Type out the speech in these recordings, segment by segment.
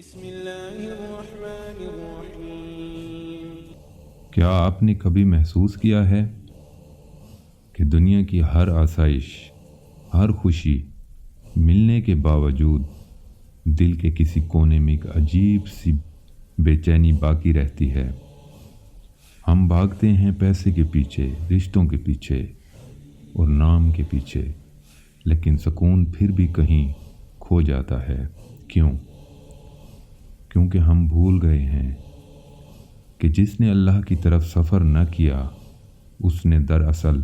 بسم اللہ الرحمن الرحیم۔ کیا آپ نے کبھی محسوس کیا ہے کہ دنیا کی ہر آسائش، ہر خوشی ملنے کے باوجود دل کے کسی کونے میں ایک عجیب سی بے چینی باقی رہتی ہے؟ ہم بھاگتے ہیں پیسے کے پیچھے، رشتوں کے پیچھے اور نام کے پیچھے، لیکن سکون پھر بھی کہیں کھو جاتا ہے۔ کیونکہ ہم بھول گئے ہیں کہ جس نے اللہ کی طرف سفر نہ کیا، اس نے دراصل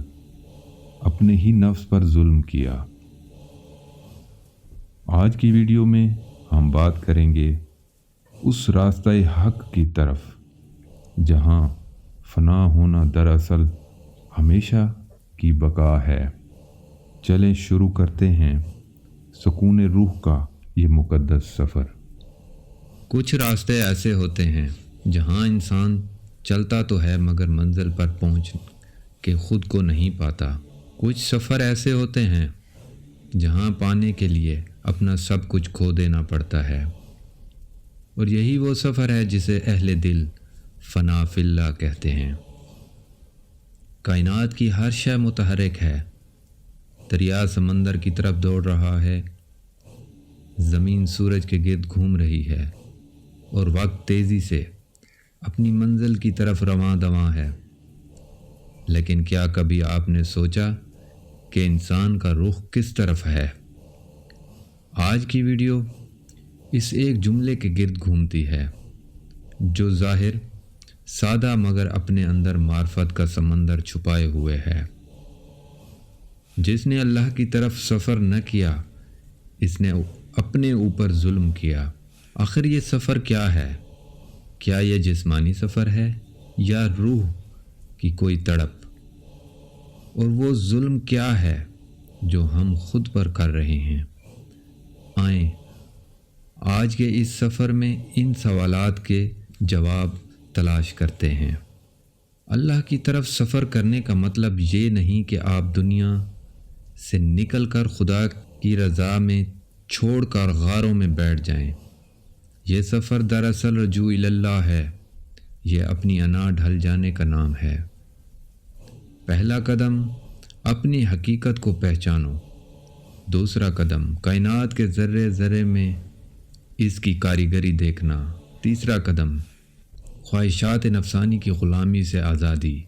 اپنے ہی نفس پر ظلم کیا۔ آج کی ویڈیو میں ہم بات کریں گے اس راستہ حق کی طرف جہاں فنا ہونا دراصل ہمیشہ کی بقا ہے۔ چلیں شروع کرتے ہیں سکون روح کا یہ مقدس سفر۔ کچھ راستے ایسے ہوتے ہیں جہاں انسان چلتا تو ہے مگر منزل پر پہنچ کے خود کو نہیں پاتا۔ کچھ سفر ایسے ہوتے ہیں جہاں پانے کے لیے اپنا سب کچھ کھو دینا پڑتا ہے، اور یہی وہ سفر ہے جسے اہل دل فنا فی اللہ کہتے ہیں۔ کائنات کی ہر شے متحرک ہے، دریا سمندر کی طرف دوڑ رہا ہے، زمین سورج کے گرد گھوم رہی ہے، اور وقت تیزی سے اپنی منزل کی طرف رواں دواں ہے۔ لیکن کیا کبھی آپ نے سوچا کہ انسان کا رخ کس طرف ہے؟ آج کی ویڈیو اس ایک جملے کے گرد گھومتی ہے جو ظاہر سادہ مگر اپنے اندر معرفت کا سمندر چھپائے ہوئے ہے۔ جس نے اللہ کی طرف سفر نہ کیا، اس نے اپنے اوپر ظلم کیا۔ آخر یہ سفر کیا ہے؟ کیا یہ جسمانی سفر ہے یا روح کی کوئی تڑپ؟ اور وہ ظلم کیا ہے جو ہم خود پر کر رہے ہیں؟ آئیں آج کے اس سفر میں ان سوالات کے جواب تلاش کرتے ہیں۔ اللہ کی طرف سفر کرنے کا مطلب یہ نہیں کہ آپ دنیا سے نکل کر خدا کی رضا میں چھوڑ کر غاروں میں بیٹھ جائیں۔ یہ سفر دراصل رجوع اللہ ہے، یہ اپنی انا ڈھل جانے کا نام ہے۔ پہلا قدم اپنی حقیقت کو پہچانو، دوسرا قدم کائنات کے ذرے ذرے میں اس کی کاریگری دیکھنا، تیسرا قدم خواہشات نفسانی کی غلامی سے آزادی۔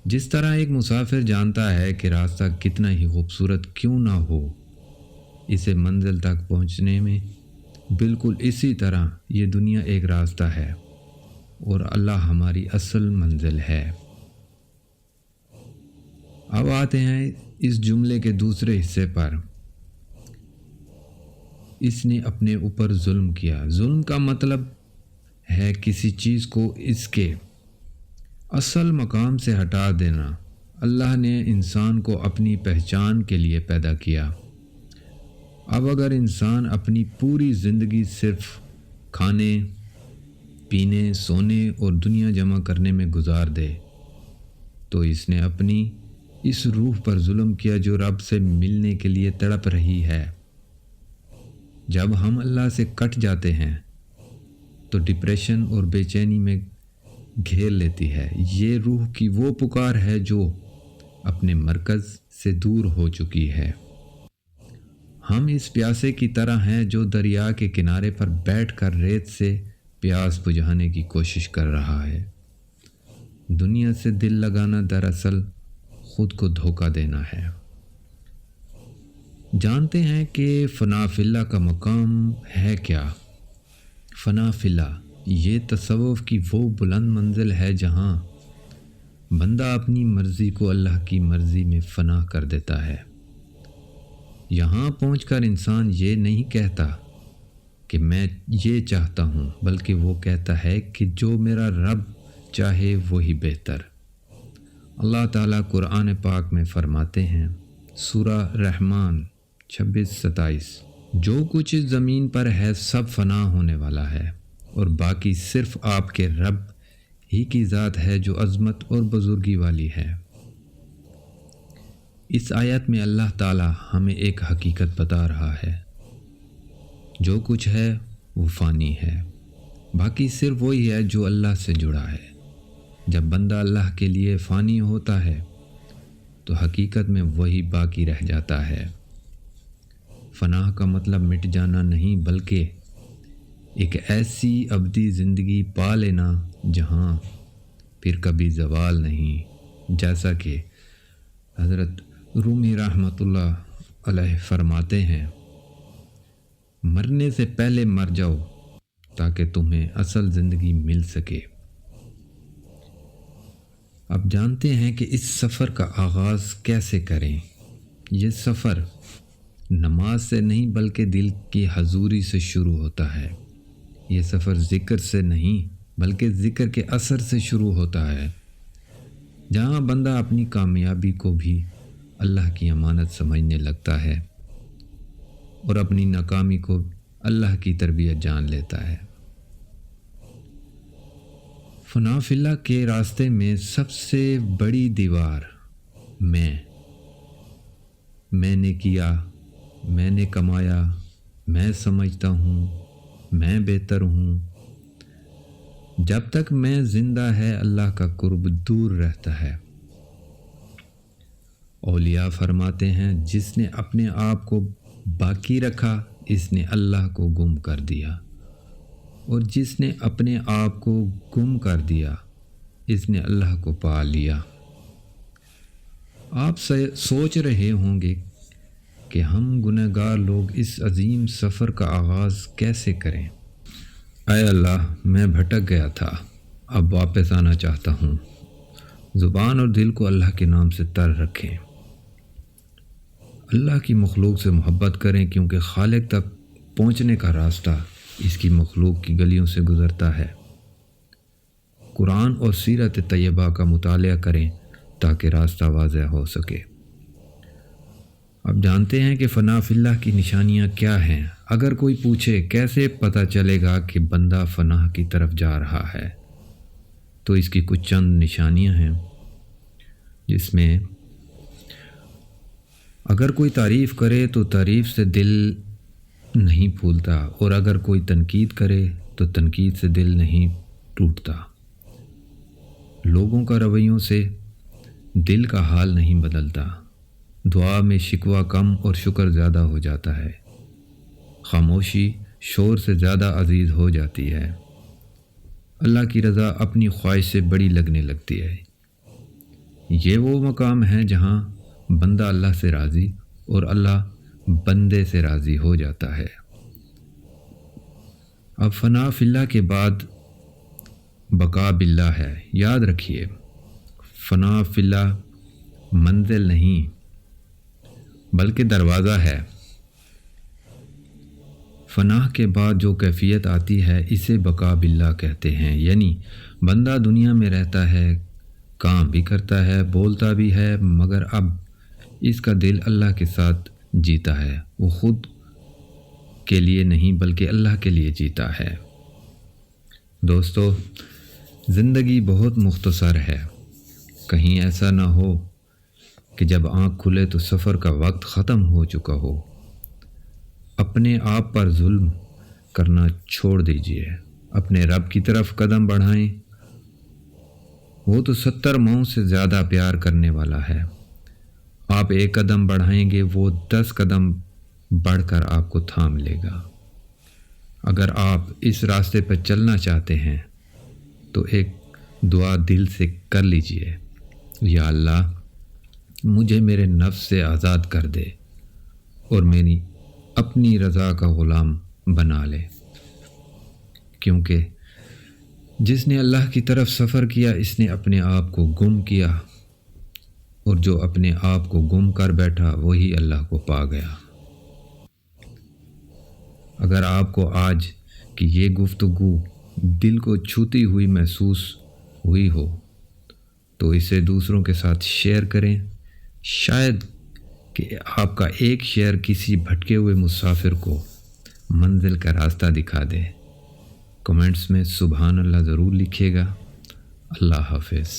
جس طرح ایک مسافر جانتا ہے کہ راستہ کتنا ہی خوبصورت کیوں نہ ہو، اسے منزل تک پہنچنے میں بالکل اسی طرح یہ دنیا ایک راستہ ہے اور اللہ ہماری اصل منزل ہے۔ اب آتے ہیں اس جملے کے دوسرے حصے پر۔ اس نے اپنے اوپر ظلم کیا۔ ظلم کا مطلب ہے کسی چیز کو اس کے اصل مقام سے ہٹا دینا۔ اللہ نے انسان کو اپنی پہچان کے لیے پیدا کیا۔ اب اگر انسان اپنی پوری زندگی صرف کھانے، پینے، سونے اور دنیا جمع کرنے میں گزار دے تو اس نے اپنی اس روح پر ظلم کیا جو رب سے ملنے کے لیے تڑپ رہی ہے۔ جب ہم اللہ سے کٹ جاتے ہیں تو ڈپریشن اور بے چینی میں گھیر لیتی ہے۔ یہ روح کی وہ پکار ہے جو اپنے مرکز سے دور ہو چکی ہے۔ ہم اس پیاسے کی طرح ہیں جو دریا کے کنارے پر بیٹھ کر ریت سے پیاس بجھانے کی کوشش کر رہا ہے۔ دنیا سے دل لگانا دراصل خود کو دھوکہ دینا ہے۔ جانتے ہیں کہ فنا فی اللہ کا مقام ہے کیا؟ فنا فی اللہ یہ تصوف کی وہ بلند منزل ہے جہاں بندہ اپنی مرضی کو اللہ کی مرضی میں فنا کر دیتا ہے۔ یہاں پہنچ کر انسان یہ نہیں کہتا کہ میں یہ چاہتا ہوں، بلکہ وہ کہتا ہے کہ جو میرا رب چاہے وہی بہتر۔ اللہ تعالیٰ قرآن پاک میں فرماتے ہیں، سورہ رحمان 26-27، جو کچھ اس زمین پر ہے سب فنا ہونے والا ہے، اور باقی صرف آپ کے رب ہی کی ذات ہے جو عظمت اور بزرگی والی ہے۔ اس آیت میں اللہ تعالیٰ ہمیں ایک حقیقت بتا رہا ہے، جو کچھ ہے وہ فانی ہے، باقی صرف وہی ہے جو اللہ سے جڑا ہے۔ جب بندہ اللہ کے لیے فانی ہوتا ہے تو حقیقت میں وہی باقی رہ جاتا ہے۔ فنا کا مطلب مٹ جانا نہیں، بلکہ ایک ایسی ابدی زندگی پا لینا جہاں پھر کبھی زوال نہیں، جیسا کہ حضرت رومی رحمۃ اللہ علیہ فرماتے ہیں، مرنے سے پہلے مر جاؤ تاکہ تمہیں اصل زندگی مل سکے۔ اب جانتے ہیں کہ اس سفر کا آغاز کیسے کریں۔ یہ سفر نماز سے نہیں بلکہ دل کی حضوری سے شروع ہوتا ہے۔ یہ سفر ذکر سے نہیں بلکہ ذکر کے اثر سے شروع ہوتا ہے، جہاں بندہ اپنی کامیابی کو بھی اللہ کی امانت سمجھنے لگتا ہے اور اپنی ناکامی کو اللہ کی تربیت جان لیتا ہے۔ فنا فی اللہ کے راستے میں سب سے بڑی دیوار میں نے کیا، میں نے کمایا، میں سمجھتا ہوں، میں بہتر ہوں، جب تک میں زندہ ہے اللہ کا قرب دور رہتا ہے۔ اولیاء فرماتے ہیں، جس نے اپنے آپ کو باقی رکھا اس نے اللہ کو گم کر دیا، اور جس نے اپنے آپ کو گم کر دیا اس نے اللہ کو پا لیا۔ آپ سوچ رہے ہوں گے کہ ہم گنہگار لوگ اس عظیم سفر کا آغاز کیسے کریں؟ اے اللہ، میں بھٹک گیا تھا، اب واپس آنا چاہتا ہوں۔ زبان اور دل کو اللہ کے نام سے تر رکھیں۔ اللہ کی مخلوق سے محبت کریں، کیونکہ خالق تک پہنچنے کا راستہ اس کی مخلوق کی گلیوں سے گزرتا ہے۔ قرآن اور سیرت طیبہ کا مطالعہ کریں تاکہ راستہ واضح ہو سکے۔ اب جانتے ہیں کہ فنا فی اللہ کی نشانیاں کیا ہیں۔ اگر کوئی پوچھے کیسے پتہ چلے گا کہ بندہ فنا کی طرف جا رہا ہے، تو اس کی کچھ چند نشانیاں ہیں، جس میں اگر کوئی تعریف کرے تو تعریف سے دل نہیں پھولتا، اور اگر کوئی تنقید کرے تو تنقید سے دل نہیں ٹوٹتا۔ لوگوں کا رویوں سے دل کا حال نہیں بدلتا۔ دعا میں شکوہ کم اور شکر زیادہ ہو جاتا ہے۔ خاموشی شور سے زیادہ عزیز ہو جاتی ہے۔ اللہ کی رضا اپنی خواہش سے بڑی لگنے لگتی ہے۔ یہ وہ مقام ہے جہاں بندہ اللہ سے راضی اور اللہ بندے سے راضی ہو جاتا ہے۔ اب فنا فی اللہ کے بعد بقا باللہ ہے۔ یاد رکھیے، فنا فی اللہ منزل نہیں بلکہ دروازہ ہے۔ فنا کے بعد جو کیفیت آتی ہے اسے بقا باللہ کہتے ہیں، یعنی بندہ دنیا میں رہتا ہے، کام بھی کرتا ہے، بولتا بھی ہے، مگر اب اس کا دل اللہ کے ساتھ جیتا ہے۔ وہ خود کے لیے نہیں بلکہ اللہ کے لیے جیتا ہے۔ دوستو، زندگی بہت مختصر ہے۔ کہیں ایسا نہ ہو کہ جب آنکھ کھلے تو سفر کا وقت ختم ہو چکا ہو۔ اپنے آپ پر ظلم کرنا چھوڑ دیجیے، اپنے رب کی طرف قدم بڑھائیں۔ وہ تو 70 ماؤں سے زیادہ پیار کرنے والا ہے۔ آپ ایک قدم بڑھائیں گے، وہ 10 قدم بڑھ کر آپ کو تھام لے گا۔ اگر آپ اس راستے پر چلنا چاہتے ہیں تو ایک دعا دل سے کر لیجئے، یا اللہ مجھے میرے نفس سے آزاد کر دے اور میری اپنی رضا کا غلام بنا لے، کیونکہ جس نے اللہ کی طرف سفر کیا اس نے اپنے آپ کو گم کیا، اور جو اپنے آپ کو گم کر بیٹھا وہی اللہ کو پا گیا۔ اگر آپ کو آج کی یہ گفتگو دل کو چھوتی ہوئی محسوس ہوئی ہو تو اسے دوسروں کے ساتھ شیئر کریں۔ شاید کہ آپ کا ایک شیئر کسی بھٹکے ہوئے مسافر کو منزل کا راستہ دکھا دے۔ کمنٹس میں سبحان اللہ ضرور لکھیے گا۔ اللہ حافظ۔